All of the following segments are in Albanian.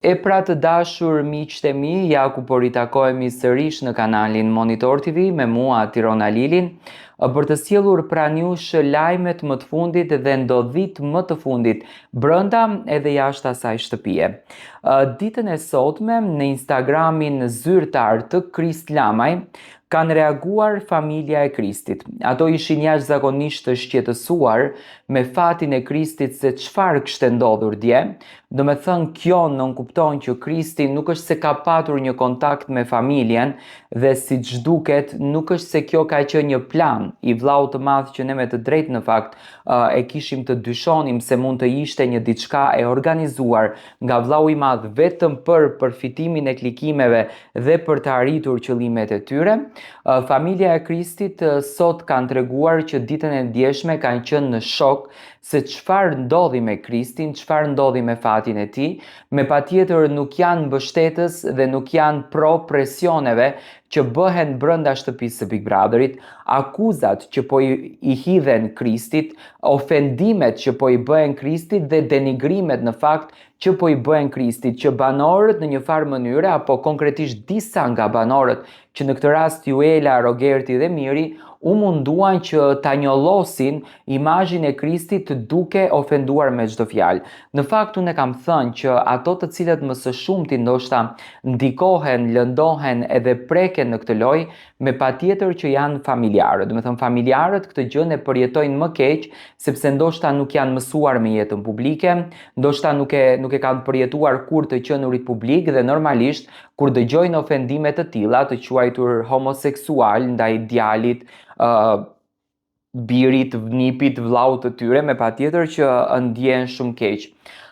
E pra të dashur miqtë e mi, ja ku po ritakohemi sërish në kanalin Monitor TV me mua Tirona Lilin, për të sjellur pranë jush lajmet më të fundit dhe ndodhit më të fundit brenda edhe jashtë asaj shtëpie. Ditën e sotme në Instagramin zyrtar të Krist Lamaj kanë reaguar familja e Kristit. Ato ishin jashtëzakonisht të shqetësuar me fatin e Kristit se çfarë kishte ndodhur dje. Do me thënë kjo nënkupton që Kristi nuk është se ka patur një kontakt me familjen dhe si që duket nuk është se kjo ka qenë një plan i vllau të madh që ne me të drejtë në fakt e kishim të dyshonim se mund të ishte një diçka e organizuar nga vllau i madh vetëm për përfitimin e klikimeve dhe për të arritur qëllimet e tyre. Familja e Kristit sot kanë treguar që ditën e ndjeshme kanë qenë në shok se çfarë ndodhi me Kristin, çfarë ndodhi me fatin e tij, me patjetër nuk janë mbështetës dhe nuk janë pro presioneve që bëhen brenda shtëpisë së Big Brotherit, akuzat që po i hidhen Kristit, ofendimet që po i bëhen Kristit dhe denigrimet në fakt që po i bëhen Kristit, që banorët në një farë mënyre, apo konkretisht disa nga banorët, që në këtë rast Juela, Rogerti dhe Miri, u munduan që ta njollosin imazhin e Kristit duke ofenduar me çdo fjalë. Në fakt unë kam thënë që ato të cilët më së shumti ndoshta ndikohen, lëndohen edhe preken në këtë lojë, me patjetër që janë familjarët. Do të thënë familjarët këtë gjë e përjetojnë më keq sepse ndoshta nuk janë mësuar me jetën publike, ndoshta nuk e kanë përjetuar kur të qenurit publik dhe normalisht kur dëgjojnë ofendime të tilla, të quajtur homoseksual ndaj djalit, birit, nipit, vllaut të tyre, me patjetër që ndjehen shumë keq.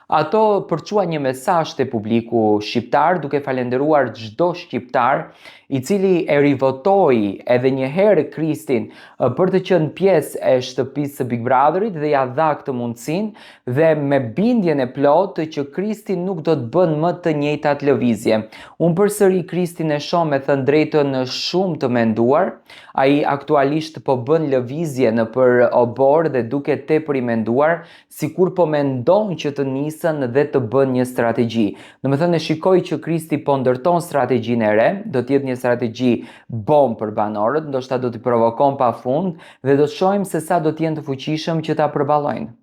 Ato përçuan një mesazh te publiku shqiptar duke falenderuar çdo shqiptar i cili e rivotoi edhe një herë Kristin për të qenë pjesë e shtëpisë së Big Brotherit dhe ja dha këtë mundësinë dhe me bindjen e plotë që Kristi nuk do të bën më të njëjtat lëvizje. Unë përsëri Kristin e shoh me thënë drejtën shumë të menduar. Ai aktualisht po bën lëvizje nëpër obor dhe duket tepër i menduar, sikur po mendon që të nisën dhe të bën një strategji. Domethënë e shikoj që Kristi po ndërton strategjinë e re, do të jetë një strategji bombë për banorët, ndoshta do t'i provokon pafund dhe do të shohim se sa do të jenë të fuqishëm që ta përballojnë.